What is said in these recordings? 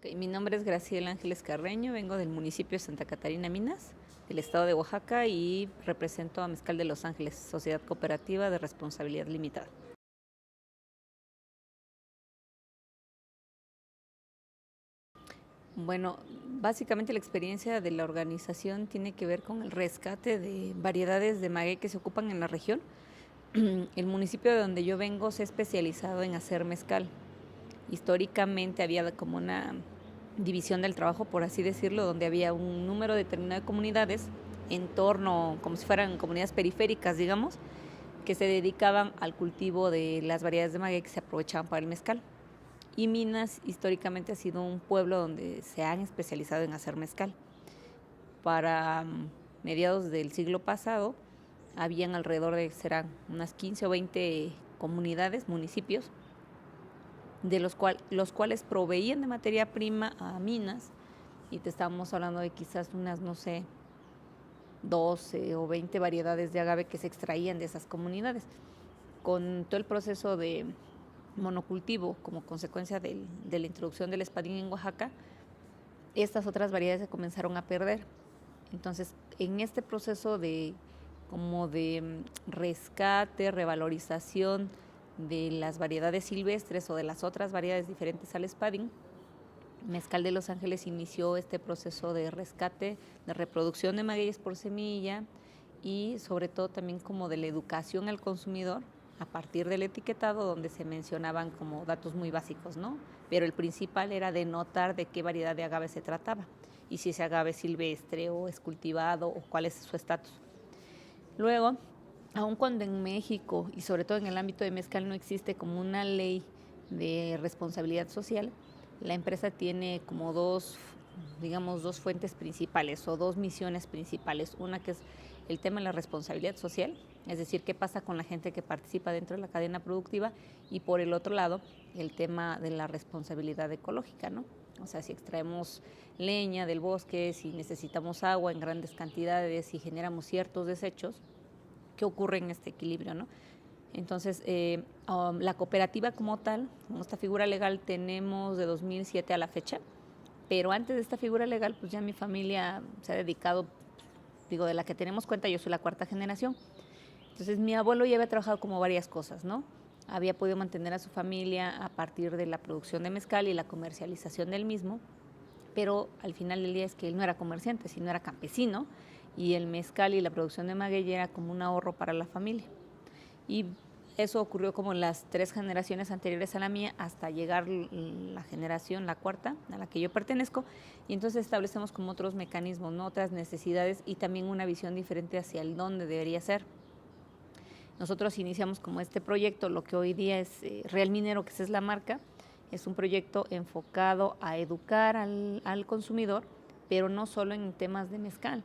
Mi nombre es Graciela Ángeles Carreño, vengo del municipio de Santa Catarina, Minas, del estado de Oaxaca y represento a Mezcal de Los Ángeles, Sociedad Cooperativa de Responsabilidad Limitada. Bueno, básicamente la experiencia de la organización tiene que ver con el rescate de variedades de maguey que se ocupan en la región. El municipio de donde yo vengo se ha especializado en hacer mezcal. Históricamente había como una división del trabajo, por así decirlo, donde había un número determinado de comunidades en torno, como si fueran comunidades periféricas, digamos, que se dedicaban al cultivo de las variedades de maguey que se aprovechaban para el mezcal. Y Minas históricamente ha sido un pueblo donde se han especializado en hacer mezcal. Para mediados del siglo pasado habían alrededor de, serán unas 15 o 20 comunidades, municipios, de los cuales proveían de materia prima a Minas, y te estábamos hablando de quizás unas, no sé, 12 o 20 variedades de agave que se extraían de esas comunidades. Con todo el proceso de monocultivo como consecuencia de la introducción del espadín en Oaxaca, estas otras variedades se comenzaron a perder. Entonces, en este proceso de como de rescate, revalorización de las variedades silvestres o de las otras variedades diferentes al espadín, Mezcal de Los Ángeles inició este proceso de rescate, de reproducción de magueyes por semilla y sobre todo también como de la educación al consumidor a partir del etiquetado, donde se mencionaban como datos muy básicos, ¿no? Pero el principal era denotar de qué variedad de agave se trataba y si ese agave es silvestre o es cultivado o cuál es su estatus. Luego, aun cuando en México y sobre todo en el ámbito de mezcal no existe como una ley de responsabilidad social, la empresa tiene como digamos, dos fuentes principales o dos misiones principales. Una que es el tema de la responsabilidad social, es decir, qué pasa con la gente que participa dentro de la cadena productiva, y por el otro lado, el tema de la responsabilidad ecológica, ¿no? O sea, si extraemos leña del bosque, si necesitamos agua en grandes cantidades, si generamos ciertos desechos, ¿qué ocurre en este equilibrio, no? Entonces, la cooperativa como tal, como esta figura legal, tenemos de 2007 a la fecha, pero antes de esta figura legal, pues ya mi familia se ha dedicado, digo, de la que tenemos cuenta, yo soy la cuarta generación. Entonces, mi abuelo ya había trabajado como varias cosas, ¿no? Había podido mantener a su familia a partir de la producción de mezcal y la comercialización del mismo, pero al final del día es que él no era comerciante, sino era campesino, y el mezcal y la producción de maguey era como un ahorro para la familia. Y eso ocurrió como en las tres generaciones anteriores a la mía, hasta llegar la generación, la cuarta, a la que yo pertenezco, y entonces establecemos como otros mecanismos, ¿no? Otras necesidades y también una visión diferente hacia el dónde debería ser. Nosotros iniciamos como este proyecto, lo que hoy día es Real Minero, que esa es la marca. Es un proyecto enfocado a educar al consumidor, pero no solo en temas de mezcal,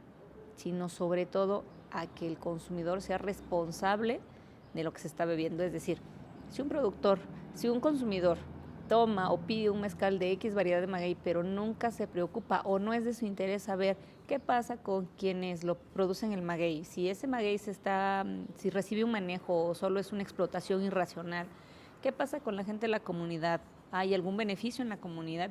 sino sobre todo a que el consumidor sea responsable de lo que se está bebiendo. Es decir, si un consumidor toma o pide un mezcal de X variedad de maguey, pero nunca se preocupa o no es de su interés saber qué pasa con quienes lo producen el maguey, si ese maguey si recibe un manejo o solo es una explotación irracional, qué pasa con la gente de la comunidad, ¿hay algún beneficio en la comunidad?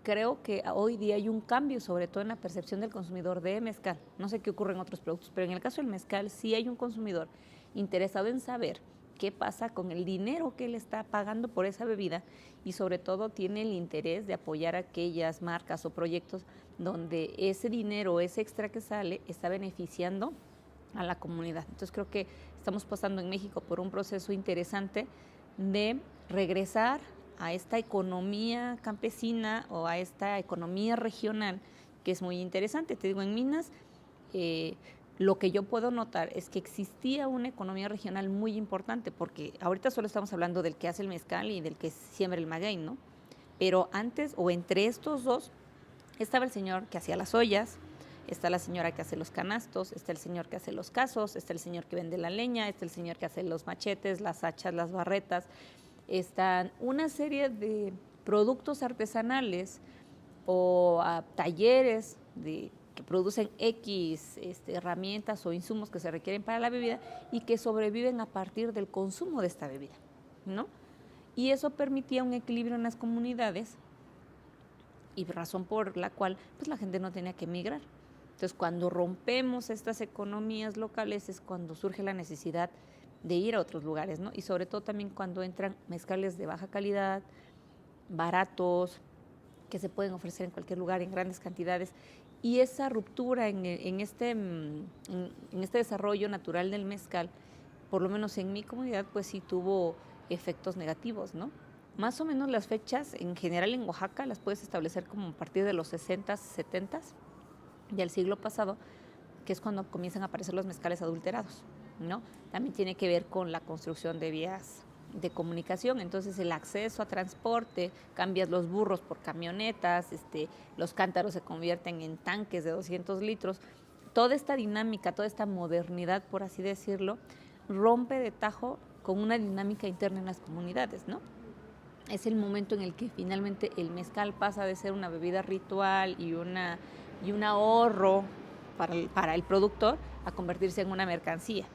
Creo que hoy día hay un cambio, sobre todo en la percepción del consumidor de mezcal. No sé qué ocurre en otros productos, pero en el caso del mezcal sí hay un consumidor interesado en saber qué pasa con el dinero que él está pagando por esa bebida, y sobre todo tiene el interés de apoyar aquellas marcas o proyectos donde ese dinero, ese extra que sale, está beneficiando a la comunidad. Entonces creo que estamos pasando en México por un proceso interesante de regresar a esta economía campesina o a esta economía regional, que es muy interesante. Te digo, en Minas, lo que yo puedo notar es que existía una economía regional muy importante, porque ahorita solo estamos hablando del que hace el mezcal y del que siembra el maguey, ¿no? Pero antes, o entre estos dos, estaba el señor que hacía las ollas, está la señora que hace los canastos, está el señor que hace los casos, está el señor que vende la leña, está el señor que hace los machetes, las hachas, las barretas. Están una serie de productos artesanales o talleres que producen X herramientas o insumos que se requieren para la bebida y que sobreviven a partir del consumo de esta bebida, ¿no? Y eso permitía un equilibrio en las comunidades y razón por la cual pues la gente no tenía que emigrar. Entonces, cuando rompemos estas economías locales es cuando surge la necesidad de ir a otros lugares, ¿no? Y sobre todo también cuando entran mezcales de baja calidad, baratos, que se pueden ofrecer en cualquier lugar en grandes cantidades. Y esa ruptura en este desarrollo natural del mezcal, por lo menos en mi comunidad, pues sí tuvo efectos negativos, ¿no? Más o menos las fechas, en general en Oaxaca, las puedes establecer como a partir de los 60s, 70s del siglo pasado, que es cuando comienzan a aparecer los mezcales adulterados, ¿no? También tiene que ver con la construcción de vías de comunicación, entonces el acceso a transporte, cambias los burros por camionetas, los cántaros se convierten en tanques de 200 litros, toda esta dinámica, toda esta modernidad, por así decirlo, rompe de tajo con una dinámica interna en las comunidades, ¿no? Es el momento en el que finalmente el mezcal pasa de ser una bebida ritual y un ahorro para el productor a convertirse en una mercancía,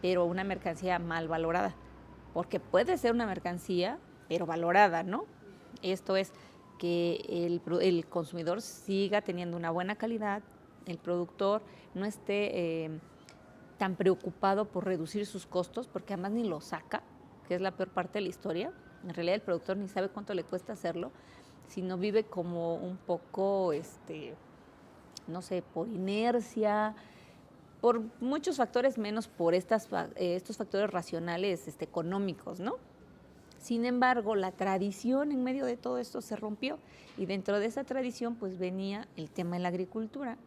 pero una mercancía mal valorada, porque puede ser una mercancía, pero valorada, ¿no? Esto es que el consumidor siga teniendo una buena calidad, el productor no esté tan preocupado por reducir sus costos, porque además ni lo saca, que es la peor parte de la historia. En realidad el productor ni sabe cuánto le cuesta hacerlo, sino vive como un poco, no sé, por inercia, por muchos factores, menos por estos factores racionales económicos, ¿no? Sin embargo, la tradición en medio de todo esto se rompió y dentro de esa tradición pues venía el tema de la agricultura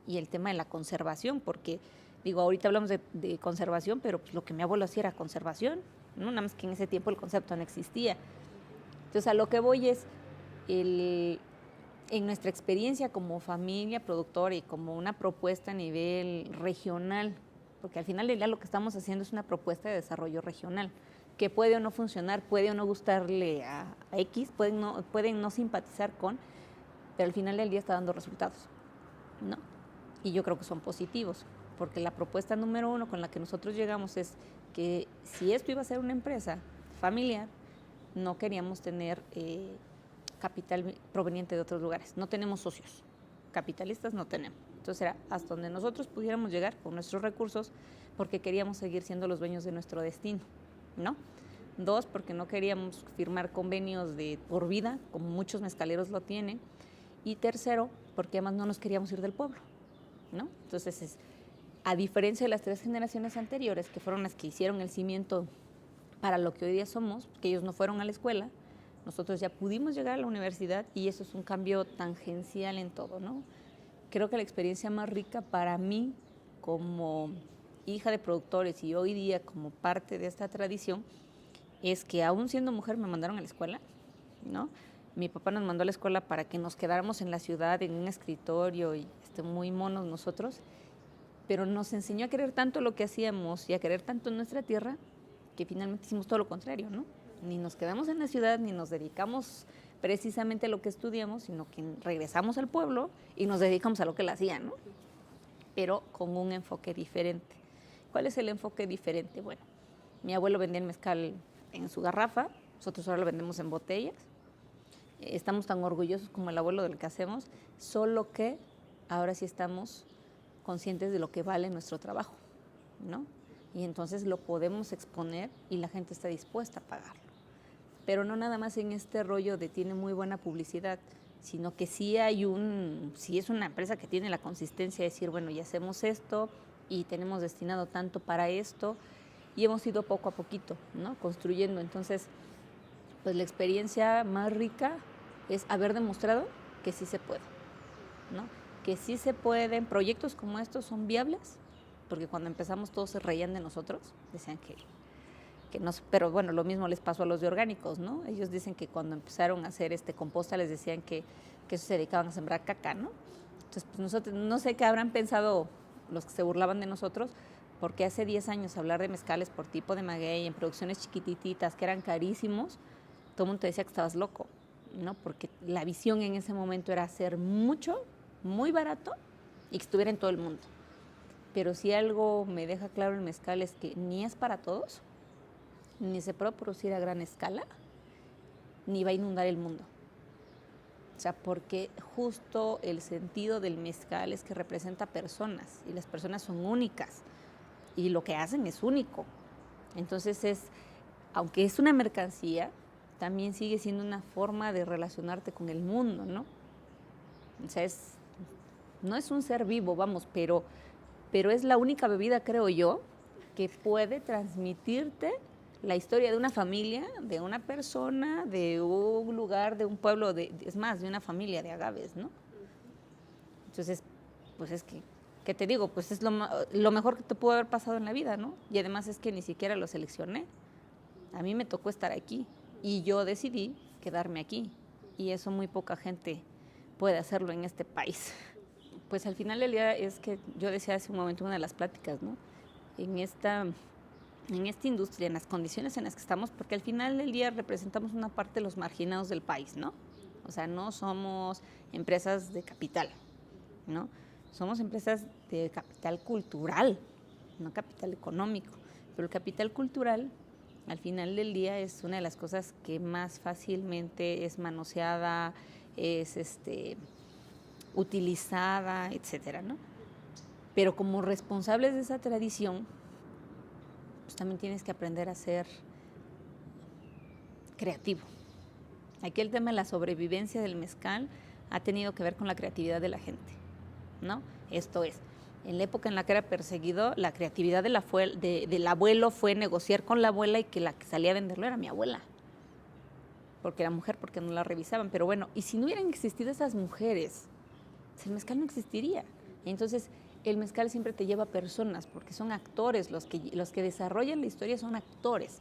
y el tema de la conservación, porque digo, ahorita hablamos de conservación, pero pues lo que mi abuelo hacía era conservación, ¿no? Nada más que en ese tiempo el concepto no existía. Entonces, a lo que voy es, en nuestra experiencia como familia productora y como una propuesta a nivel regional, porque al final del día lo que estamos haciendo es una propuesta de desarrollo regional, que puede o no funcionar, puede o no gustarle a X, pueden no simpatizar con, pero al final del día está dando resultados, ¿no? Y yo creo que son positivos, porque la propuesta número 1 con la que nosotros llegamos es que si esto iba a ser una empresa familiar, no queríamos tener capital proveniente de otros lugares. No tenemos socios, capitalistas no tenemos. Entonces era hasta donde nosotros pudiéramos llegar con nuestros recursos, porque queríamos seguir siendo los dueños de nuestro destino, ¿no? 2, porque no queríamos firmar convenios de por vida, como muchos mezcaleros lo tienen. Y 3, porque además no nos queríamos ir del pueblo, ¿no? Entonces, a diferencia de las 3 generaciones anteriores, que fueron las que hicieron el cimiento para lo que hoy día somos, que ellos no fueron a la escuela, nosotros ya pudimos llegar a la universidad y eso es un cambio tangencial en todo, ¿no? Creo que la experiencia más rica para mí como hija de productores y hoy día como parte de esta tradición es que aún siendo mujer me mandaron a la escuela, ¿no? Mi papá nos mandó a la escuela para que nos quedáramos en la ciudad en un escritorio y muy monos nosotros, pero nos enseñó a querer tanto lo que hacíamos y a querer tanto nuestra tierra que finalmente hicimos todo lo contrario, ¿no? Ni nos quedamos en la ciudad, ni nos dedicamos precisamente a lo que estudiamos, sino que regresamos al pueblo y nos dedicamos a lo que él hacía, ¿no? Pero con un enfoque diferente. ¿Cuál es el enfoque diferente? Bueno, mi abuelo vendía el mezcal en su garrafa, nosotros ahora lo vendemos en botellas. Estamos tan orgullosos como el abuelo de lo que hacemos, solo que ahora sí estamos conscientes de lo que vale nuestro trabajo, ¿no? Y entonces lo podemos exponer y la gente está dispuesta a pagarlo. Pero no nada más en este rollo de tiene muy buena publicidad, sino que sí sí es una empresa que tiene la consistencia de decir, bueno, ya hacemos esto y tenemos destinado tanto para esto y hemos ido poco a poquito, ¿no? Construyendo. Entonces, pues la experiencia más rica es haber demostrado que sí se puede, ¿no? Que sí se pueden, proyectos como estos son viables, porque cuando empezamos todos se reían de nosotros, decían que no, pero bueno, lo mismo les pasó a los de orgánicos, ¿no? Ellos dicen que cuando empezaron a hacer composta les decían que eso se dedicaban a sembrar caca, ¿no? Entonces, pues nosotros, no sé qué habrán pensado los que se burlaban de nosotros, porque hace 10 años hablar de mezcales por tipo de maguey en producciones chiquititas que eran carísimos, todo el mundo te decía que estabas loco, ¿no? Porque la visión en ese momento era hacer mucho, muy barato y que estuviera en todo el mundo. Pero si algo me deja claro el mezcal es que ni es para todos, ni se puede producir a gran escala, ni va a inundar el mundo. O sea, porque justo el sentido del mezcal es que representa personas y las personas son únicas y lo que hacen es único. Entonces aunque es una mercancía, también sigue siendo una forma de relacionarte con el mundo, ¿no? O sea, no es un ser vivo, vamos, pero es la única bebida, creo yo, que puede transmitirte la historia de una familia, de una persona, de un lugar, de un pueblo, es más, de una familia de agaves, ¿no? Entonces, pues es que, ¿qué te digo? Pues es lo mejor que te pudo haber pasado en la vida, ¿no? Y además es que ni siquiera lo seleccioné. A mí me tocó estar aquí y yo decidí quedarme aquí. Y eso muy poca gente puede hacerlo en este país. Pues al final del día es que yo decía hace un momento en una de las pláticas, ¿no? En esta industria, en las condiciones en las que estamos, porque al final del día representamos una parte de los marginados del país, ¿no? O sea, no somos empresas de capital, ¿no? Somos empresas de capital cultural, no capital económico. Pero el capital cultural, al final del día, es una de las cosas que más fácilmente es manoseada, es utilizada, etcétera, ¿no? Pero como responsables de esa tradición, pues también tienes que aprender a ser creativo. Aquí el tema de la sobrevivencia del mezcal ha tenido que ver con la creatividad de la gente, ¿no? Esto es, en la época en la que era perseguido, la creatividad del abuelo fue negociar con la abuela y que la que salía a venderlo era mi abuela, porque era mujer, porque no la revisaban. Pero bueno, y si no hubieran existido esas mujeres, el mezcal no existiría. Entonces, el mezcal siempre te lleva a personas, porque son actores, los que desarrollan la historia son actores,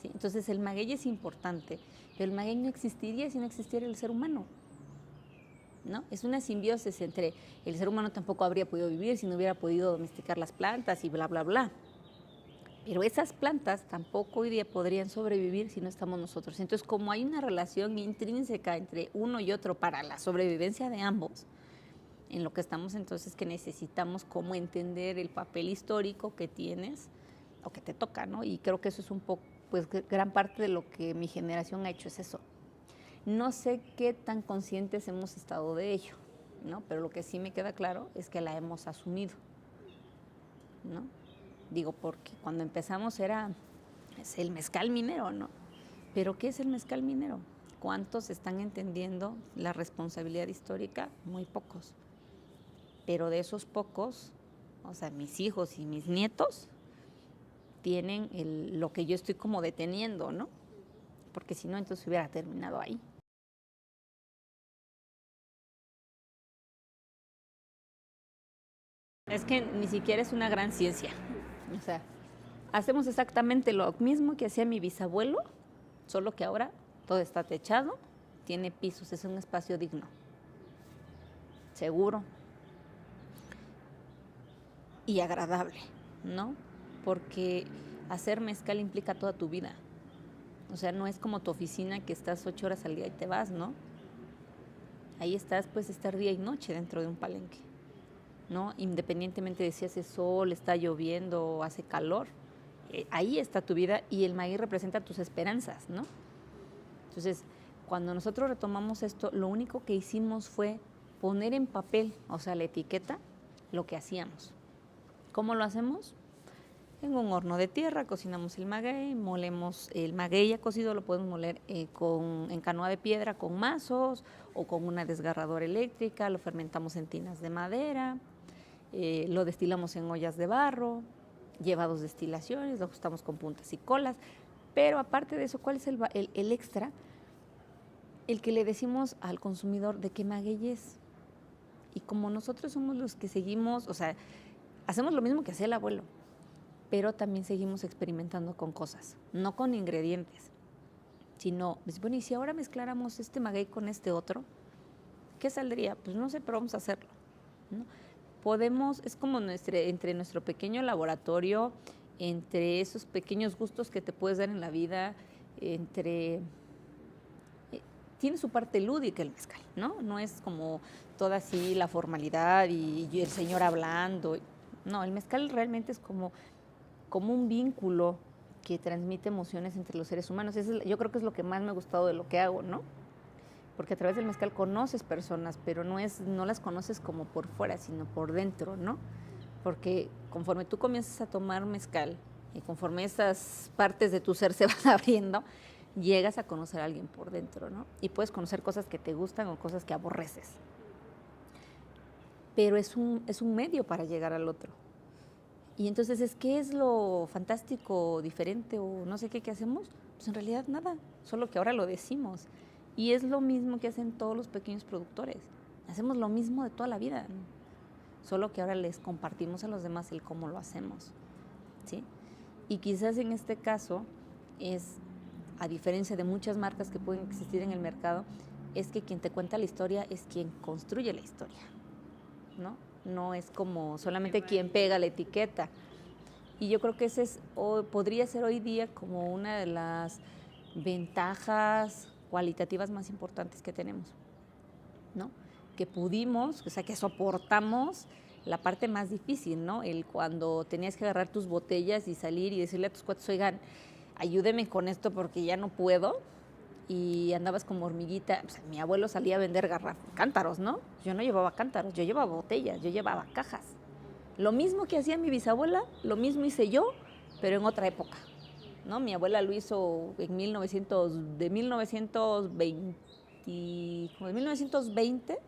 ¿sí? Entonces, el maguey es importante, pero el maguey no existiría si no existiera el ser humano, ¿no? Es una simbiosis entre el ser humano tampoco habría podido vivir si no hubiera podido domesticar las plantas y bla, bla, bla. Pero esas plantas tampoco hoy día podrían sobrevivir si no estamos nosotros. Entonces, como hay una relación intrínseca entre uno y otro para la sobrevivencia de ambos, en lo que estamos entonces que necesitamos como entender el papel histórico que tienes o que te toca, ¿no? Y creo que eso es un poco, pues gran parte de lo que mi generación ha hecho es eso. No sé qué tan conscientes hemos estado de ello, ¿no? Pero lo que sí me queda claro es que la hemos asumido, ¿no? Digo, porque cuando empezamos es el mezcal minero, ¿no? Pero ¿qué es el mezcal minero? ¿Cuántos están entendiendo la responsabilidad histórica? Muy pocos. Pero de esos pocos, o sea, mis hijos y mis nietos tienen lo que yo estoy como deteniendo, ¿no? Porque si no, entonces hubiera terminado ahí. Es que ni siquiera es una gran ciencia. O sea, hacemos exactamente lo mismo que hacía mi bisabuelo, solo que ahora todo está techado, tiene pisos, es un espacio digno, seguro y agradable, ¿no? Porque hacer mezcal implica toda tu vida. O sea, no es como tu oficina que estás 8 horas al día y te vas, ¿no? Ahí estás, puedes estar día y noche dentro de un palenque, ¿no? Independientemente de si hace sol, está lloviendo o hace calor, ahí está tu vida y el maíz representa tus esperanzas, ¿no? Entonces, cuando nosotros retomamos esto, lo único que hicimos fue poner en papel, o sea, la etiqueta, lo que hacíamos. ¿Cómo lo hacemos? En un horno de tierra cocinamos el maguey, molemos el maguey ya cocido, lo podemos moler en canoa de piedra con mazos o con una desgarradora eléctrica, lo fermentamos en tinas de madera, lo destilamos en ollas de barro, lleva 2 destilaciones, lo ajustamos con puntas y colas, pero aparte de eso, ¿cuál es el extra? El que le decimos al consumidor de qué maguey es. Y como nosotros somos los que seguimos, o sea, hacemos lo mismo que hacía el abuelo, pero también seguimos experimentando con cosas, no con ingredientes, sino, bueno, y si ahora mezcláramos este maguey con este otro, ¿qué saldría? Pues no sé, pero vamos a hacerlo, ¿no? Podemos, es como entre nuestro pequeño laboratorio, entre esos pequeños gustos que te puedes dar en la vida, tiene su parte lúdica el mezcal, ¿no? No es como toda así la formalidad y el señor hablando. No, el mezcal realmente es como un vínculo que transmite emociones entre los seres humanos. Yo creo que es lo que más me ha gustado de lo que hago, ¿no? porque a través del mezcal conoces personas, pero no las conoces como por fuera, sino por dentro, ¿no? Porque conforme tú comienzas a tomar mezcal y conforme esas partes de tu ser se van abriendo, llegas a conocer a alguien por dentro, ¿no? Y puedes conocer cosas que te gustan o cosas que aborreces. Pero es un medio para llegar al otro. Y entonces, ¿qué es lo fantástico, diferente o no sé qué hacemos? Pues en realidad nada, solo que ahora lo decimos. Y es lo mismo que hacen todos los pequeños productores. Hacemos lo mismo de toda la vida, solo que ahora les compartimos a los demás el cómo lo hacemos, ¿sí? Y quizás en este caso es, a diferencia de muchas marcas que pueden existir en el mercado, es que quien te cuenta la historia es quien construye la historia, ¿no? No es como solamente quien pega la etiqueta. Y yo creo que ese podría ser hoy día como una de las ventajas cualitativas más importantes que tenemos, ¿no? Que pudimos, o sea, que soportamos la parte más difícil, ¿no? Cuando tenías que agarrar tus botellas y salir y decirle a tus cuates, oigan, ayúdeme con esto porque ya no puedo, y andabas como hormiguita. O sea, mi abuelo salía a vender cántaros, ¿no? Yo no llevaba cántaros, yo llevaba botellas, yo llevaba cajas. Lo mismo que hacía mi bisabuela, lo mismo hice yo, pero en otra época, ¿no? Mi abuela lo hizo de 1920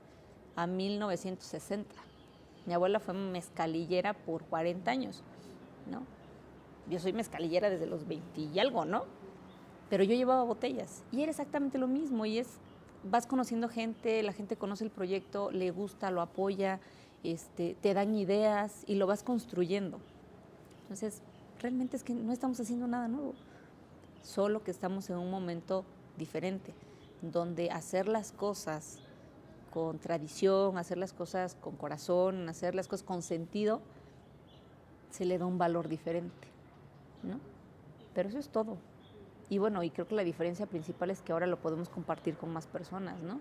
a 1960. Mi abuela fue mezcalillera por 40 años, ¿no? Yo soy mezcalillera desde los 20 y algo, ¿no? Pero yo llevaba botellas y era exactamente lo mismo. Y vas conociendo gente, la gente conoce el proyecto, le gusta, lo apoya, te dan ideas y lo vas construyendo. Entonces, realmente es que no estamos haciendo nada nuevo, solo que estamos en un momento diferente, donde hacer las cosas con tradición, hacer las cosas con corazón, hacer las cosas con sentido, se le da un valor diferente, ¿no? Pero eso es todo. Y bueno, y creo que la diferencia principal es que ahora lo podemos compartir con más personas, ¿no?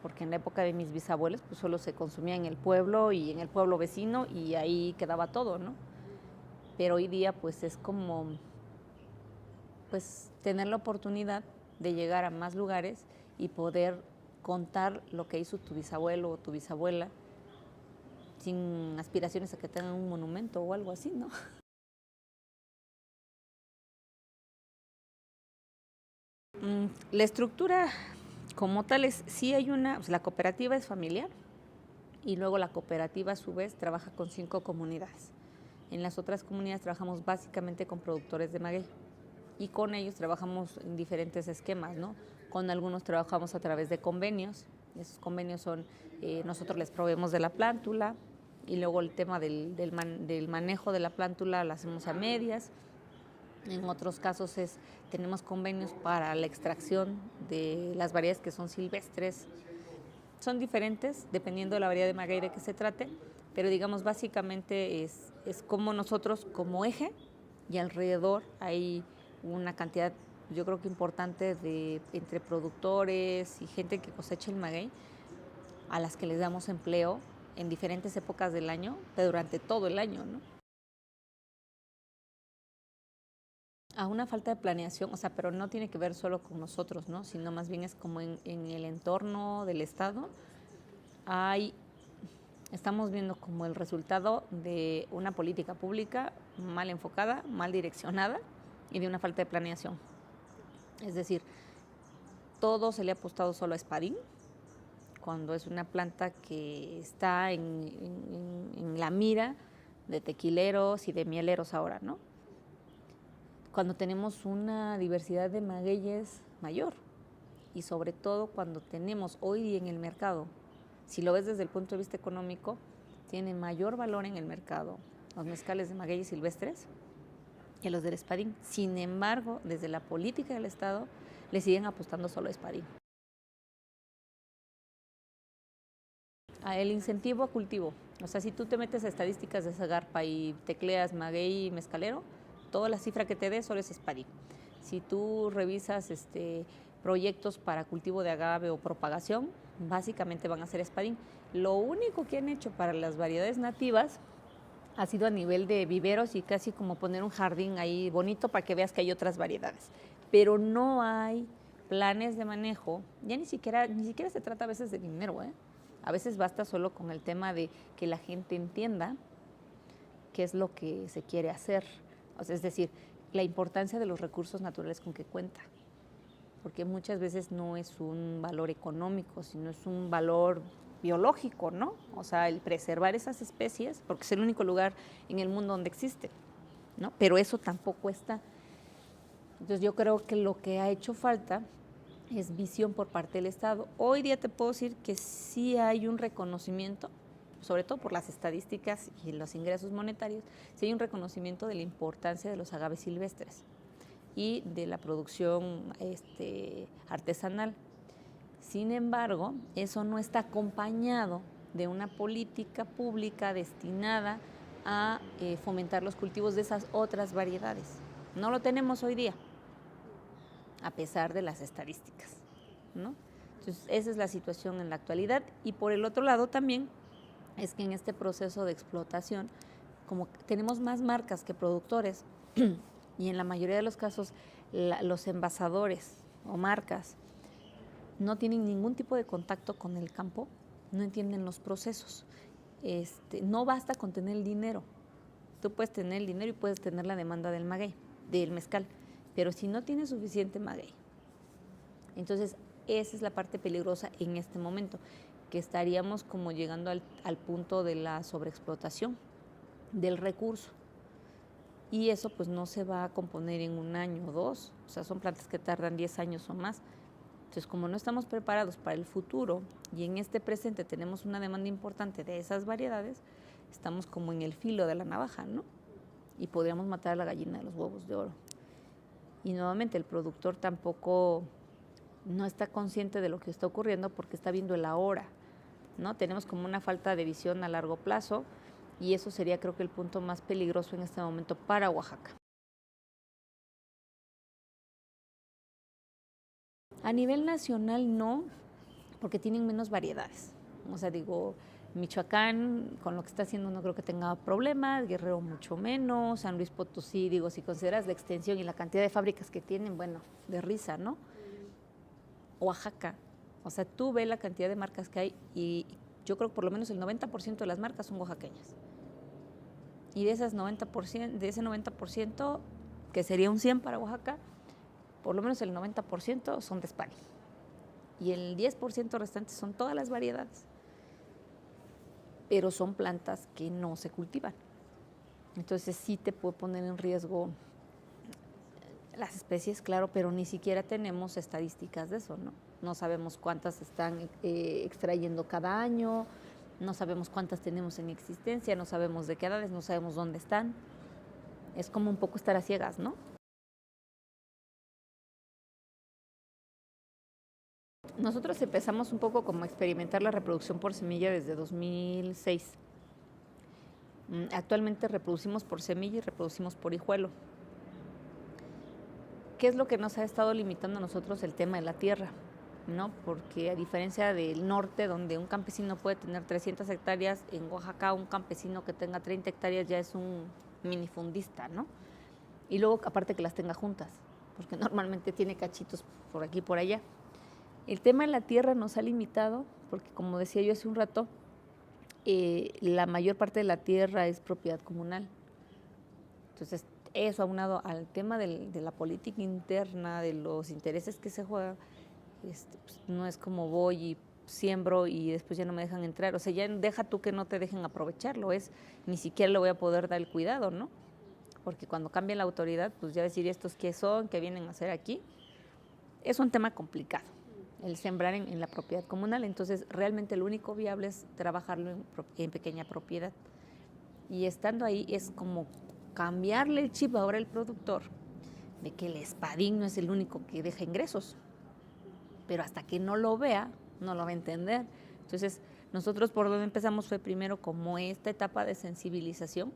Porque en la época de mis bisabuelos, pues solo se consumía en el pueblo y en el pueblo vecino y ahí quedaba todo, ¿no? Pero hoy día, pues es como, pues tener la oportunidad de llegar a más lugares y poder contar lo que hizo tu bisabuelo o tu bisabuela sin aspiraciones a que tengan un monumento o algo así, ¿no? La estructura como tal sí hay pues la cooperativa es familiar y luego la cooperativa a su vez trabaja con 5 comunidades. En las otras comunidades trabajamos básicamente con productores de maguey y con ellos trabajamos en diferentes esquemas, ¿no? Con algunos trabajamos a través de convenios. Esos convenios son, nosotros les proveemos de la plántula y luego el tema del manejo de la plántula lo hacemos a medias. En otros casos tenemos convenios para la extracción de las variedades que son silvestres. Son diferentes dependiendo de la variedad de maguey de que se trate, pero digamos básicamente es como nosotros como eje y alrededor hay una cantidad, yo creo que importante, entre productores y gente que cosecha el maguey, a las que les damos empleo en diferentes épocas del año, pero durante todo el año, ¿no? A una falta de planeación, o sea, pero no tiene que ver solo con nosotros, ¿no? Sino más bien es como en el entorno del Estado. Estamos viendo como el resultado de una política pública mal enfocada, mal direccionada y de una falta de planeación. Es decir, todo se le ha apostado solo a espadín, cuando es una planta que está en la mira de tequileros y de mieleros ahora, ¿no? Cuando tenemos una diversidad de magueyes mayor y sobre todo cuando tenemos hoy día en el mercado, si lo ves desde el punto de vista económico, tiene mayor valor en el mercado los mezcales de magueyes silvestres que los del espadín. Sin embargo, desde la política del Estado le siguen apostando solo a espadín. El incentivo a cultivo, o sea, si tú te metes a estadísticas de Zagarpa y tecleas maguey y mezcalero, toda la cifra que te dé solo es espadín. Si tú revisas proyectos para cultivo de agave o propagación, básicamente van a ser espadín. Lo único que han hecho para las variedades nativas ha sido a nivel de viveros y casi como poner un jardín ahí bonito para que veas que hay otras variedades. Pero no hay planes de manejo, ya ni siquiera se trata a veces de dinero, ¿eh? A veces basta solo con el tema de que la gente entienda qué es lo que se quiere hacer. O sea, es decir, la importancia de los recursos naturales con que cuenta. Porque muchas veces no es un valor económico, sino es un valor biológico, ¿no? O sea, el preservar esas especies, porque es el único lugar en el mundo donde existe, ¿no? Pero eso tampoco está. Entonces yo creo que lo que ha hecho falta es visión por parte del Estado. Hoy día te puedo decir que sí hay un reconocimiento, sobre todo por las estadísticas y los ingresos monetarios, sí hay un reconocimiento de la importancia de los agaves silvestres y de la producción artesanal. Sin embargo, eso no está acompañado de una política pública destinada a fomentar los cultivos de esas otras variedades. No lo tenemos hoy día, a pesar de las estadísticas, ¿no? Entonces, esa es la situación en la actualidad. Y por el otro lado también es que en este proceso de explotación, como tenemos más marcas que productores, y en la mayoría de los casos los envasadores o marcas no tienen ningún tipo de contacto con el campo, no entienden los procesos. No basta con tener el dinero. Tú puedes tener el dinero y puedes tener la demanda del maguey, del mezcal, pero si no tienes suficiente maguey, entonces esa es la parte peligrosa en este momento, que estaríamos como llegando al punto de la sobreexplotación del recurso. Y eso pues no se va a componer en un año o dos, o sea, son plantas que tardan 10 años o más. Entonces, como no estamos preparados para el futuro y en este presente tenemos una demanda importante de esas variedades, estamos como en el filo de la navaja, ¿no? Y podríamos matar a la gallina de los huevos de oro. Y nuevamente el productor tampoco no está consciente de lo que está ocurriendo porque está viendo el ahora, ¿no? Tenemos como una falta de visión a largo plazo y eso sería, creo que, el punto más peligroso en este momento para Oaxaca. A nivel nacional no, porque tienen menos variedades. O sea, digo, Michoacán con lo que está haciendo no creo que tenga problemas, Guerrero mucho menos, San Luis Potosí, digo, si consideras la extensión y la cantidad de fábricas que tienen, bueno, de risa, ¿no? Oaxaca, o sea, tú ves la cantidad de marcas que hay y yo creo que por lo menos el 90% de las marcas son oaxaqueñas. Y de ese 90%, que sería un 100 para Oaxaca, por lo menos el 90% son de España. Y el 10% restante son todas las variedades. Pero son plantas que no se cultivan. Entonces sí te puede poner en riesgo las especies, claro, pero ni siquiera tenemos estadísticas de eso, ¿no? No sabemos cuántas están extrayendo cada año, no sabemos cuántas tenemos en existencia, no sabemos de qué edades, no sabemos dónde están. Es como un poco estar a ciegas, ¿no? Nosotros empezamos un poco como a experimentar la reproducción por semilla desde 2006. Actualmente reproducimos por semilla y reproducimos por hijuelo. ¿Qué es lo que nos ha estado limitando a nosotros? El tema de la tierra, ¿no? Porque a diferencia del norte, donde un campesino puede tener 300 hectáreas, en Oaxaca un campesino que tenga 30 hectáreas ya es un minifundista, ¿no? Y luego aparte que las tenga juntas, porque normalmente tiene cachitos por aquí y por allá. El tema de la tierra nos ha limitado, porque como decía yo hace un rato, la mayor parte de la tierra es propiedad comunal. Entonces, eso aunado al tema de la política interna, de los intereses que se juegan, pues, no es como voy y siembro y después ya no me dejan entrar. O sea, ya deja tú que no te dejen aprovecharlo, ni siquiera le voy a poder dar el cuidado, ¿no? Porque cuando cambie la autoridad, pues ya decir estos qué son, qué vienen a hacer aquí, es un tema complicado, el sembrar en la propiedad comunal. Entonces, realmente lo único viable es trabajarlo en pequeña propiedad. Y estando ahí es como cambiarle el chip ahora al productor de que el espadín no es el único que deja ingresos. Pero hasta que no lo vea, no lo va a entender. Entonces, nosotros por donde empezamos fue primero como esta etapa de sensibilización,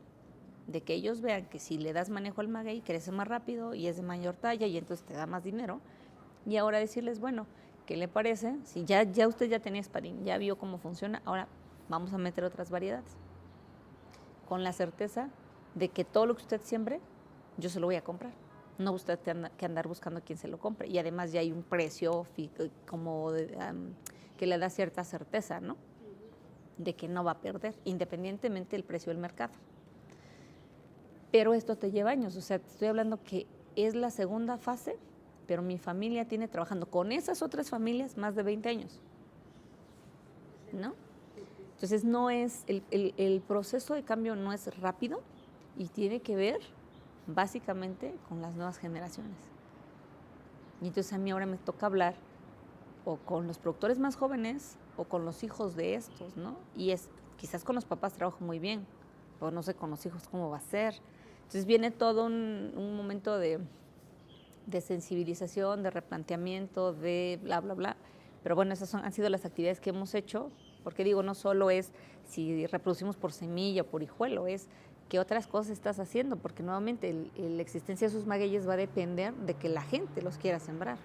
de que ellos vean que si le das manejo al maguey, crece más rápido y es de mayor talla y entonces te da más dinero. Y ahora decirles, bueno, ¿qué le parece? Si ya usted ya tenía espadín, ya vio cómo funciona, ahora vamos a meter otras variedades. Con la certeza de que todo lo que usted siembre, yo se lo voy a comprar. no gusta que andar buscando quién se lo compre. Y además ya hay un precio que le da cierta certeza, ¿no? De que no va a perder, independientemente del precio del mercado. Pero esto te lleva años, o sea, te estoy hablando que es la segunda fase, pero mi familia tiene trabajando con esas otras familias más de 20 años, ¿no? Entonces no es, el proceso de cambio no es rápido y tiene que ver básicamente con las nuevas generaciones. Y entonces a mí ahora me toca hablar o con los productores más jóvenes o con los hijos de estos, ¿no? Y quizás con los papás trabajo muy bien, o no sé con los hijos cómo va a ser. Entonces viene todo un momento de sensibilización, de replanteamiento, de bla, bla, bla. Pero bueno, esas han sido las actividades que hemos hecho, porque digo, no solo es si reproducimos por semilla o por hijuelo, es qué otras cosas estás haciendo, porque nuevamente la existencia de esos magueyes va a depender de que la gente los quiera sembrar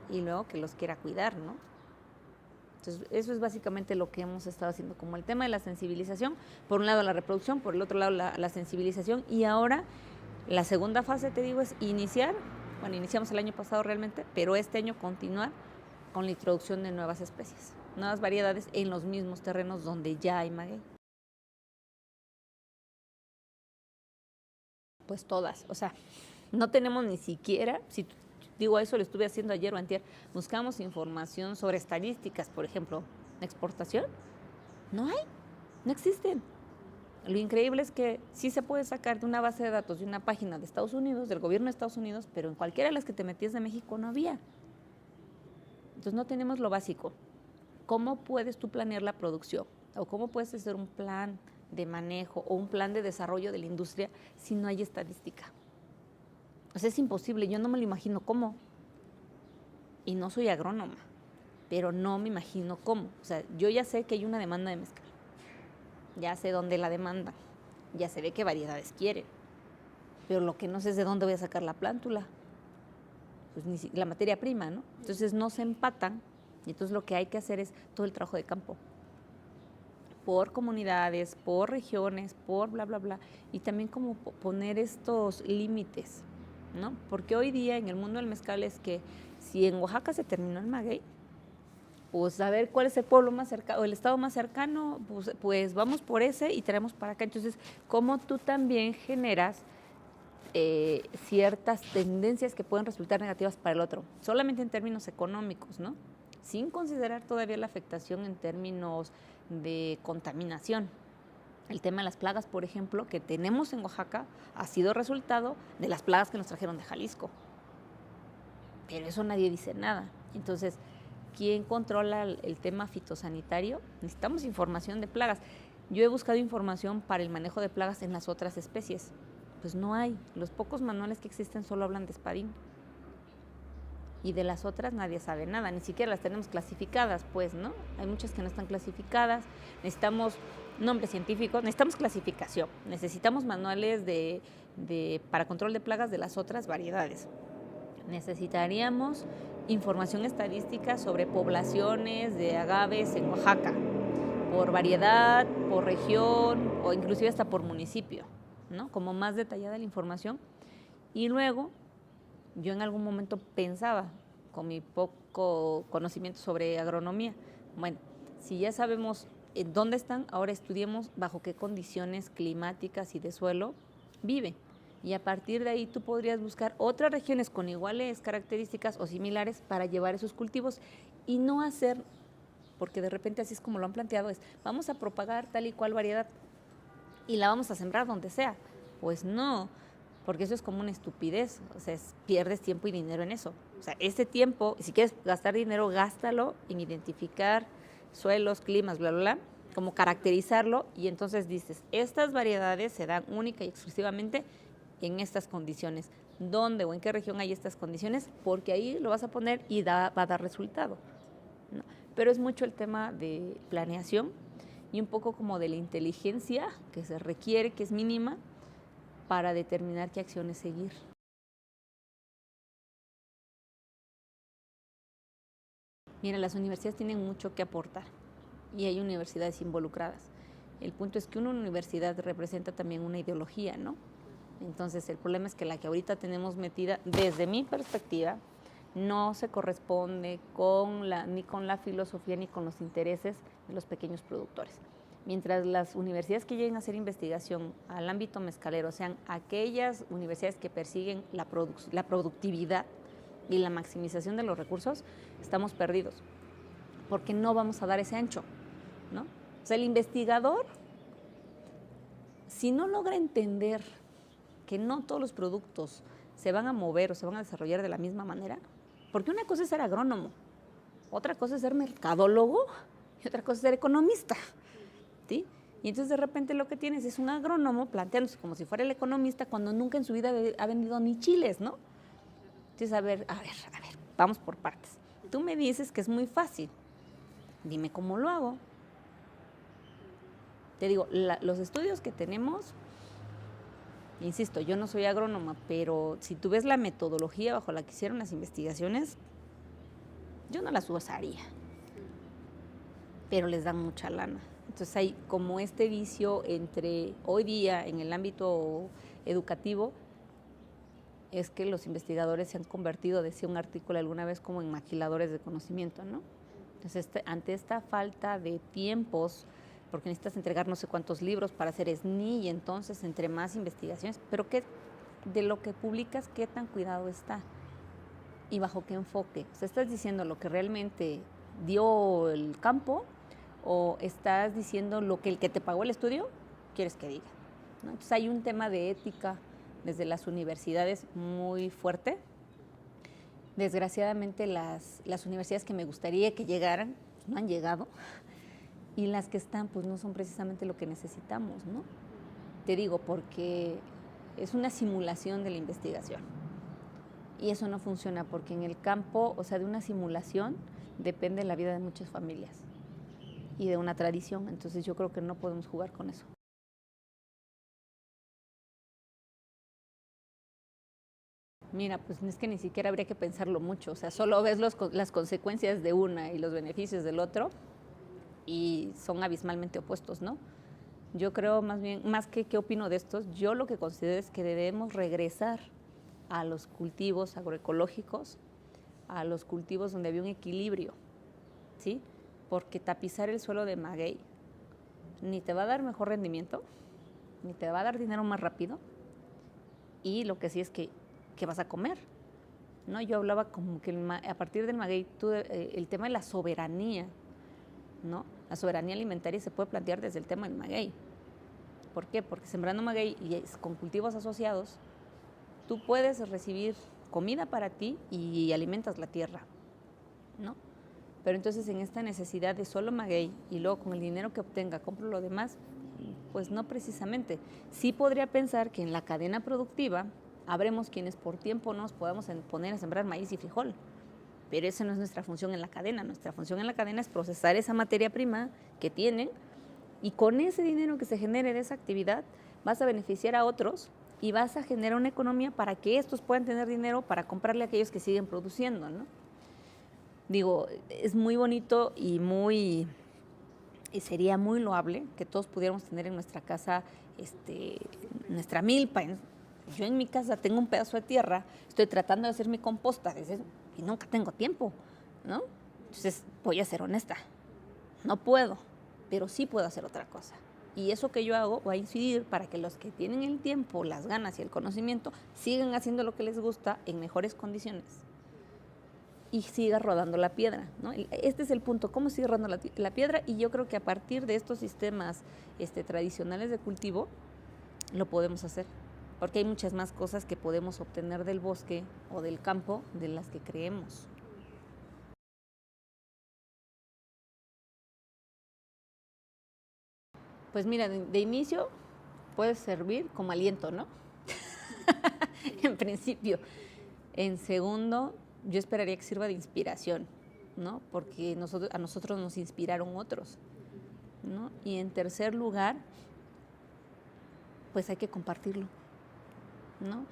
y luego que los quiera cuidar, ¿no? Entonces, eso es básicamente lo que hemos estado haciendo, como el tema de la sensibilización, por un lado la reproducción, por el otro lado la sensibilización, y ahora la segunda fase, te digo, es iniciamos el año pasado realmente, pero este año continuar con la introducción de nuevas especies, nuevas variedades en los mismos terrenos donde ya hay maguey. Pues todas, o sea, no tenemos ni siquiera, digo, eso lo estuve haciendo ayer o antier, buscamos información sobre estadísticas, por ejemplo, exportación, no existen. Lo increíble es que sí se puede sacar de una base de datos de una página de Estados Unidos, del gobierno de Estados Unidos, pero en cualquiera de las que te metías de México no había. Entonces no tenemos lo básico. ¿Cómo puedes tú planear la producción? ¿O cómo puedes hacer un plan de manejo o un plan de desarrollo de la industria si no hay estadística? O sea, es imposible, yo no me lo imagino cómo. Y no soy agrónoma, pero no me imagino cómo. O sea, yo ya sé que hay una demanda de mezcal. Ya sé dónde la demandan. Ya sé de qué variedades quieren. Pero lo que no sé es de dónde voy a sacar la plántula. Pues la materia prima, ¿no? Entonces no se empatan. Y entonces lo que hay que hacer es todo el trabajo de campo. Por comunidades, por regiones, por bla, bla, bla. Y también como poner estos límites, ¿no? Porque hoy día en el mundo del mezcal es que si en Oaxaca se terminó el maguey, pues a ver cuál es el pueblo más cercano, o el estado más cercano, pues vamos por ese y traemos para acá. Entonces, ¿cómo tú también generas ciertas tendencias que pueden resultar negativas para el otro? Solamente en términos económicos, ¿no? Sin considerar todavía la afectación en términos de contaminación. El tema de las plagas, por ejemplo, que tenemos en Oaxaca, ha sido resultado de las plagas que nos trajeron de Jalisco. Pero eso nadie dice nada. Entonces, ¿quién controla el tema fitosanitario? Necesitamos información de plagas. Yo he buscado información para el manejo de plagas en las otras especies. Pues no hay. Los pocos manuales que existen solo hablan de espadín. Y de las otras nadie sabe nada, ni siquiera las tenemos clasificadas, pues, ¿no? Hay muchas que no están clasificadas. Necesitamos nombres científicos, necesitamos clasificación, necesitamos manuales para control de plagas de las otras variedades. Necesitaríamos información estadística sobre poblaciones de agaves en Oaxaca, por variedad, por región o inclusive hasta por municipio, ¿no? Como más detallada la información. Y luego, yo en algún momento pensaba, con mi poco conocimiento sobre agronomía, bueno, si ya sabemos en dónde están, ahora estudiemos bajo qué condiciones climáticas y de suelo viven. Y a partir de ahí tú podrías buscar otras regiones con iguales características o similares para llevar esos cultivos y no hacer, porque de repente así es como lo han planteado, es vamos a propagar tal y cual variedad y la vamos a sembrar donde sea. Pues no, porque eso es como una estupidez, o sea, pierdes tiempo y dinero en eso. O sea, ese tiempo, si quieres gastar dinero, gástalo en identificar suelos, climas, bla, bla, bla, como caracterizarlo y entonces dices, estas variedades se dan única y exclusivamente en estas condiciones. ¿Dónde o en qué región hay estas condiciones? Porque ahí lo vas a poner y va a dar resultado, ¿no? Pero es mucho el tema de planeación y un poco como de la inteligencia que se requiere, que es mínima, para determinar qué acciones seguir. Mira, las universidades tienen mucho que aportar y hay universidades involucradas. El punto es que una universidad representa también una ideología, ¿no? Entonces, el problema es que la que ahorita tenemos metida, desde mi perspectiva, no se corresponde ni con la filosofía ni con los intereses de los pequeños productores. Mientras las universidades que lleguen a hacer investigación al ámbito mezcalero sean aquellas universidades que persiguen la productividad y la maximización de los recursos, estamos perdidos, porque no vamos a dar ese ancho, ¿no? O sea, el investigador, si no logra entender que no todos los productos se van a mover o se van a desarrollar de la misma manera, porque una cosa es ser agrónomo, otra cosa es ser mercadólogo y otra cosa es ser economista, ¿sí? Y entonces de repente lo que tienes es un agrónomo planteándose como si fuera el economista cuando nunca en su vida ha vendido ni chiles, ¿no? Entonces, a ver, vamos por partes. Tú me dices que es muy fácil, dime cómo lo hago. Te digo, los estudios que tenemos, insisto, yo no soy agrónoma, pero si tú ves la metodología bajo la que hicieron las investigaciones, yo no las usaría, pero les dan mucha lana. Entonces hay como este vicio entre hoy día en el ámbito educativo, es que los investigadores se han convertido, decía un artículo alguna vez, como en maquiladores de conocimiento, ¿no? Entonces, ante esta falta de tiempos, porque necesitas entregar no sé cuántos libros para hacer SNI, y entonces entre más investigaciones, pero de lo que publicas, ¿qué tan cuidado está? ¿Y bajo qué enfoque? O sea, ¿estás diciendo lo que realmente dio el campo o estás diciendo lo que el que te pagó el estudio quieres que diga, ¿no? Entonces hay un tema de ética desde las universidades muy fuerte. Desgraciadamente las universidades que me gustaría que llegaran, pues no han llegado, y las que están pues no son precisamente lo que necesitamos, ¿no? Te digo, porque es una simulación de la investigación. Y eso no funciona porque en el campo, o sea, de una simulación depende la vida de muchas familias y de una tradición. Entonces yo creo que no podemos jugar con eso. Mira, pues es que ni siquiera habría que pensarlo mucho. O sea, solo ves las consecuencias de una y los beneficios del otro y son abismalmente opuestos, ¿no? Yo creo más bien, más que qué opino de estos, yo lo que considero es que debemos regresar a los cultivos agroecológicos, a los cultivos donde había un equilibrio, ¿sí? Porque tapizar el suelo de maguey ni te va a dar mejor rendimiento, ni te va a dar dinero más rápido, y lo que sí es que vas a comer, ¿no? Yo hablaba como que a partir del maguey, el tema de la soberanía, ¿no? La soberanía alimentaria se puede plantear desde el tema del maguey. ¿Por qué? Porque sembrando maguey y con cultivos asociados, tú puedes recibir comida para ti y alimentas la tierra, ¿no? Pero entonces en esta necesidad de solo maguey y luego con el dinero que obtenga compro lo demás, pues no precisamente. Sí podría pensar que en la cadena productiva habremos quienes por tiempo nos podamos poner a sembrar maíz y frijol, pero esa no es nuestra función en la cadena. Nuestra función en la cadena es procesar esa materia prima que tienen, y con ese dinero que se genere de esa actividad vas a beneficiar a otros y vas a generar una economía para que estos puedan tener dinero para comprarle a aquellos que siguen produciendo, ¿no? Digo, es muy bonito y sería muy loable que todos pudiéramos tener en nuestra casa nuestra milpa. Yo en mi casa tengo un pedazo de tierra, estoy tratando de hacer mi composta y nunca tengo tiempo, ¿no? Entonces voy a ser honesta, no puedo, pero sí puedo hacer otra cosa. Y eso que yo hago va a incidir para que los que tienen el tiempo, las ganas y el conocimiento sigan haciendo lo que les gusta en mejores condiciones y siga rodando la piedra, ¿no? Este es el punto, cómo sigue rodando la piedra, y yo creo que a partir de estos sistemas tradicionales de cultivo lo podemos hacer, porque hay muchas más cosas que podemos obtener del bosque o del campo de las que creemos. Pues mira, de inicio puede servir como aliento, ¿no? En principio. En segundo, yo esperaría que sirva de inspiración, ¿no? Porque a nosotros nos inspiraron otros, ¿no? Y en tercer lugar, pues hay que compartirlo, ¿no?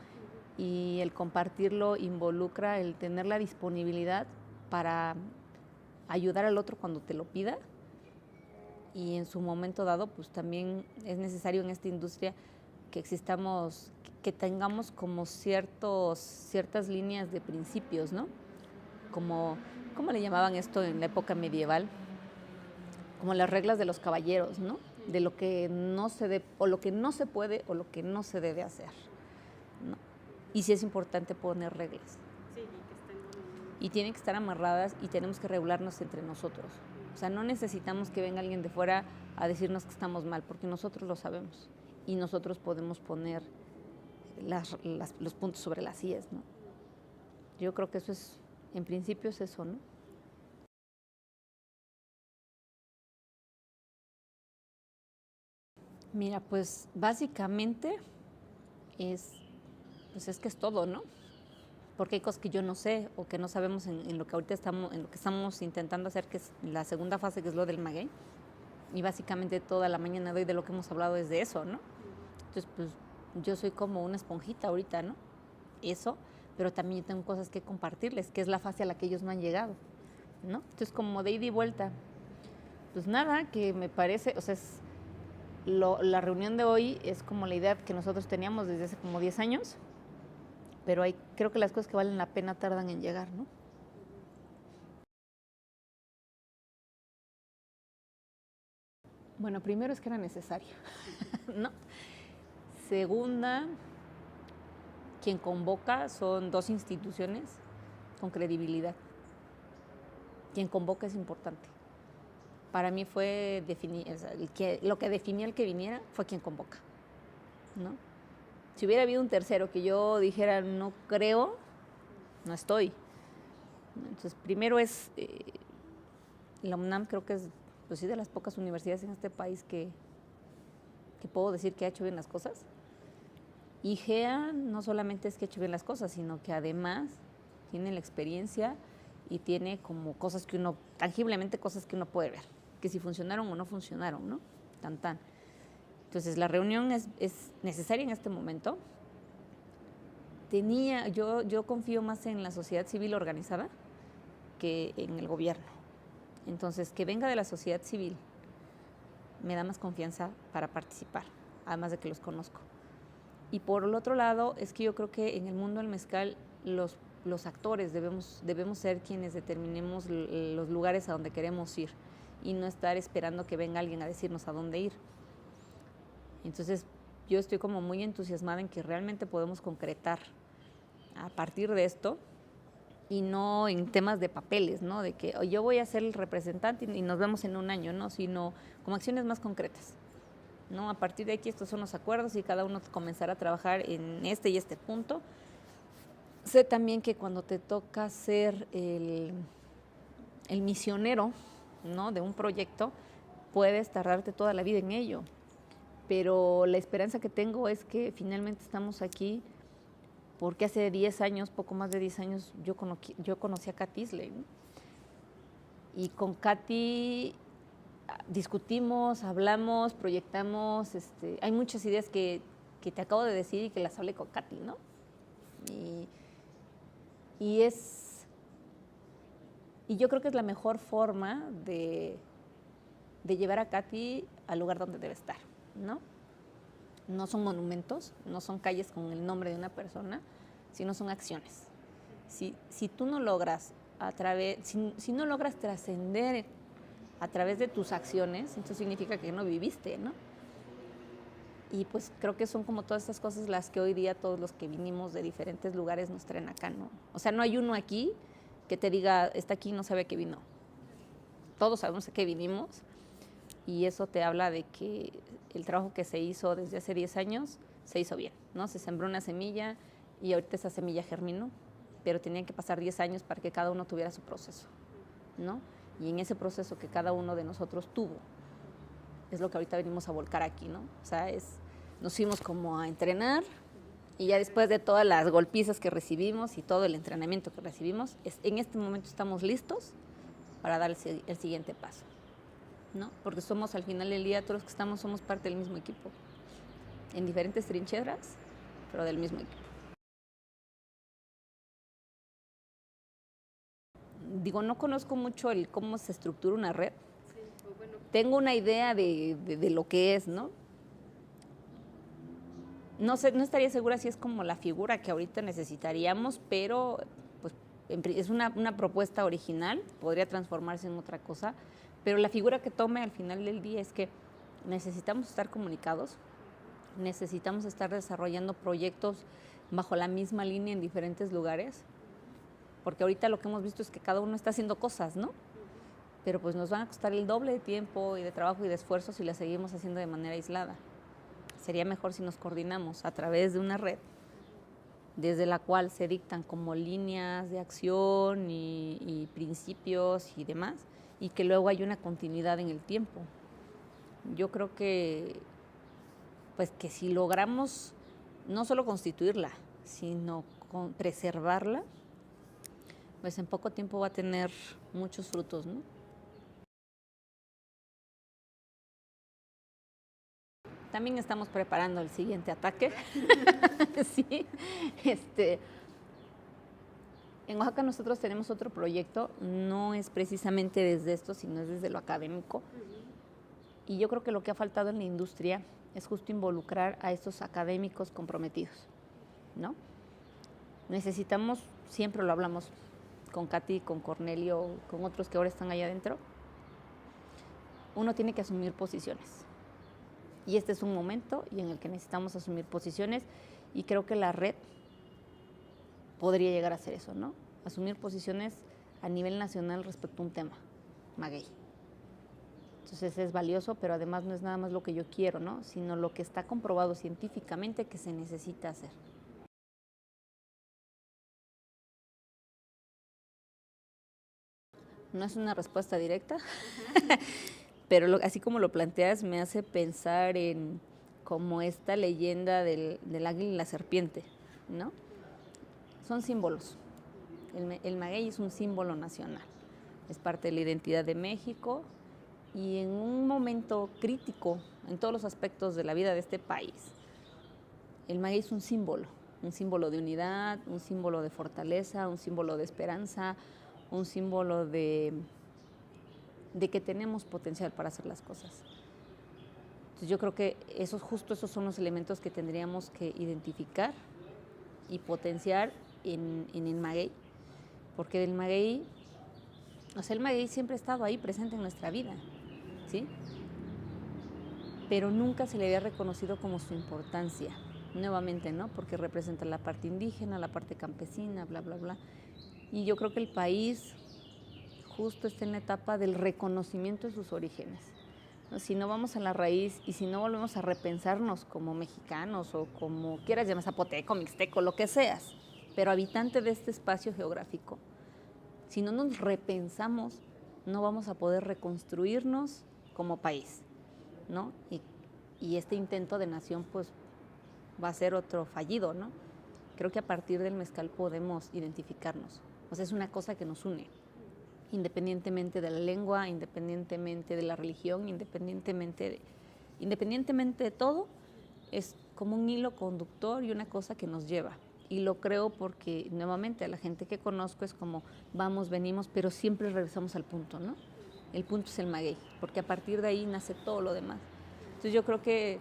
Y el compartirlo involucra el tener la disponibilidad para ayudar al otro cuando te lo pida, y en su momento dado, pues también es necesario en esta industria que que tengamos como ciertas líneas de principios, ¿no? Como, ¿cómo le llamaban esto en la época medieval? Como las reglas de los caballeros, ¿no? De lo que no se debe, o lo que no se puede, o lo que no se debe hacer, ¿no? Y sí es importante poner reglas. Sí, y que estén y tienen que estar amarradas y tenemos que regularnos entre nosotros. O sea, no necesitamos que venga alguien de fuera a decirnos que estamos mal, porque nosotros lo sabemos y nosotros podemos poner los puntos sobre las íes, ¿no? Yo creo que eso es, en principio es eso, ¿no? Mira, pues básicamente es, pues es que es todo, ¿no? Porque hay cosas que yo no sé o que no sabemos en lo que ahorita estamos intentando hacer, que es la segunda fase, que es lo del maguey. Y básicamente toda la mañana de hoy de lo que hemos hablado es de eso, ¿no? Entonces, pues yo soy como una esponjita ahorita, ¿no? Eso, pero también yo tengo cosas que compartirles, que es la fase a la que ellos no han llegado, ¿no? Entonces, como de ida y vuelta. Pues nada, que me parece, o sea, la reunión de hoy es como la idea que nosotros teníamos desde hace como 10 años, pero creo que las cosas que valen la pena tardan en llegar, ¿no? Bueno, primero es que era necesario, ¿no? Segunda, quien convoca son dos instituciones con credibilidad. Quien convoca es importante. Para mí fue lo que definía el que viniera fue quien convoca, ¿no? Si hubiera habido un tercero que yo dijera no creo, no estoy. Entonces, primero es, la UNAM creo que es, pues sí, de las pocas universidades en este país que puedo decir que ha hecho bien las cosas. Y GEA no solamente es que ha hecho bien las cosas, sino que además tiene la experiencia y tiene como cosas que uno, tangiblemente cosas que uno puede ver, que si funcionaron o no funcionaron, ¿no? Tan, tan. Entonces, la reunión es necesaria en este momento. Yo confío más en la sociedad civil organizada que en el gobierno. Entonces, que venga de la sociedad civil me da más confianza para participar, además de que los conozco. Y por el otro lado, es que yo creo que en el mundo del mezcal los actores debemos ser quienes determinemos los lugares a donde queremos ir y no estar esperando que venga alguien a decirnos a dónde ir. Entonces, yo estoy como muy entusiasmada en que realmente podemos concretar a partir de esto y no en temas de papeles, ¿no? De que yo voy a ser el representante y nos vemos en un año, ¿no? Sino como acciones más concretas, ¿no? A partir de aquí estos son los acuerdos y cada uno comenzará a trabajar en este y este punto. Sé también que cuando te toca ser el misionero, ¿no? De un proyecto, puedes tardarte toda la vida en ello, pero la esperanza que tengo es que finalmente estamos aquí porque hace 10 años, poco más de 10 años, yo conocí a Katy Isley, ¿no? Y con Katy discutimos, hablamos, proyectamos, hay muchas ideas que te acabo de decir y que las hablé con Katy, ¿no? Y yo creo que es la mejor forma de llevar a Katy al lugar donde debe estar, ¿no? No son monumentos, no son calles con el nombre de una persona, sino son acciones. Si tú no logras si no logras trascender a través de tus acciones, entonces significa que no viviste, ¿no? Y pues creo que son como todas estas cosas las que hoy día todos los que vinimos de diferentes lugares nos traen acá, ¿no? O sea, no hay uno aquí que te diga, está aquí y no sabe a qué vino. Todos sabemos a qué vinimos y eso te habla de que el trabajo que se hizo desde hace 10 años se hizo bien, ¿no? Se sembró una semilla y ahorita esa semilla germinó, pero tenían que pasar 10 años para que cada uno tuviera su proceso, ¿no? Y en ese proceso que cada uno de nosotros tuvo, es lo que ahorita venimos a volcar aquí, ¿no? O sea, nos fuimos como a entrenar y ya después de todas las golpizas que recibimos y todo el entrenamiento que recibimos, en este momento estamos listos para dar el siguiente paso, ¿no? Porque somos al final del día, todos los que estamos somos parte del mismo equipo, en diferentes trincheras, pero del mismo equipo. Digo, no conozco mucho cómo se estructura una red. Sí, bueno. Tengo una idea de lo que es, ¿no? No sé, no estaría segura si es como la figura que ahorita necesitaríamos, pero pues es una propuesta original, podría transformarse en otra cosa, pero la figura que tome al final del día es que necesitamos estar comunicados, necesitamos estar desarrollando proyectos bajo la misma línea en diferentes lugares, porque ahorita lo que hemos visto es que cada uno está haciendo cosas, ¿no? Pero pues nos van a costar el doble de tiempo y de trabajo y de esfuerzo si las seguimos haciendo de manera aislada. Sería mejor si nos coordinamos a través de una red desde la cual se dictan como líneas de acción y principios y demás, y que luego hay una continuidad en el tiempo. Yo creo que, pues, que si logramos no solo constituirla, sino preservarla, pues en poco tiempo va a tener muchos frutos, ¿no? También estamos preparando el siguiente ataque. Sí, en Oaxaca nosotros tenemos otro proyecto, no es precisamente desde esto, sino es desde lo académico. Y yo creo que lo que ha faltado en la industria es justo involucrar a estos académicos comprometidos, ¿no? Necesitamos, siempre lo hablamos con Katy, con Cornelio, con otros que ahora están allá adentro, uno tiene que asumir posiciones. Y este es un momento en el que necesitamos asumir posiciones, y creo que la red podría llegar a hacer eso, ¿no? Asumir posiciones a nivel nacional respecto a un tema, maguey. Entonces es valioso, pero además no es nada más lo que yo quiero, ¿no? Sino lo que está comprobado científicamente que se necesita hacer. No es una respuesta directa, pero así como lo planteas me hace pensar en como esta leyenda del águila y la serpiente, ¿no? Son símbolos. El maguey es un símbolo nacional, es parte de la identidad de México, y en un momento crítico en todos los aspectos de la vida de este país, el maguey es un símbolo de unidad, un símbolo de fortaleza, un símbolo de esperanza, un símbolo de que tenemos potencial para hacer las cosas. Entonces yo creo que esos son los elementos que tendríamos que identificar y potenciar en el maguey, porque el maguey siempre ha estado ahí presente en nuestra vida, ¿sí? Pero nunca se le había reconocido como su importancia, nuevamente, ¿no? Porque representa la parte indígena, la parte campesina, bla, bla, bla. Y yo creo que el país justo está en la etapa del reconocimiento de sus orígenes, ¿no? Si no vamos a la raíz y si no volvemos a repensarnos como mexicanos o como quieras llamar, zapoteco, mixteco, lo que seas, pero habitante de este espacio geográfico, si no nos repensamos, no vamos a poder reconstruirnos como país, ¿no? Y este intento de nación pues va a ser otro fallido, ¿no? Creo que a partir del mezcal podemos identificarnos. O sea, es una cosa que nos une, independientemente de la lengua, independientemente de la religión, independientemente de todo, es como un hilo conductor y una cosa que nos lleva. Y lo creo porque, nuevamente, a la gente que conozco es como vamos, venimos, pero siempre regresamos al punto, ¿no? El punto es el maguey, porque a partir de ahí nace todo lo demás. Entonces yo creo que,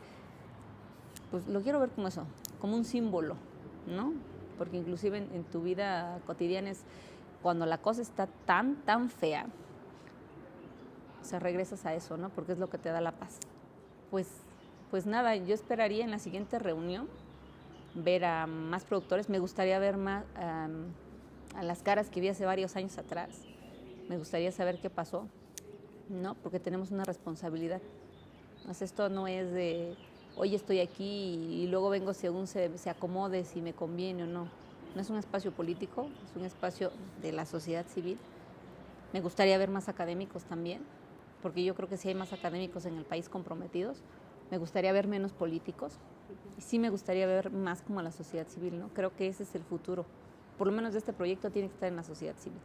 pues lo quiero ver como eso, como un símbolo, ¿no? Porque inclusive en tu vida cotidiana es cuando la cosa está tan fea, o sea, regresas a eso, ¿no? Porque es lo que te da la paz. Pues nada, yo esperaría en la siguiente reunión ver a más productores. Me gustaría ver más a las caras que vi hace varios años atrás. Me gustaría saber qué pasó, ¿no? Porque tenemos una responsabilidad. Pues esto no es de hoy estoy aquí y luego vengo según se acomode, si me conviene o no. No es un espacio político, es un espacio de la sociedad civil. Me gustaría ver más académicos también, porque yo creo que sí hay más académicos en el país comprometidos. Me gustaría ver menos políticos. Y sí me gustaría ver más como a la sociedad civil, ¿no? Creo que ese es el futuro. Por lo menos de este proyecto tiene que estar en la sociedad civil.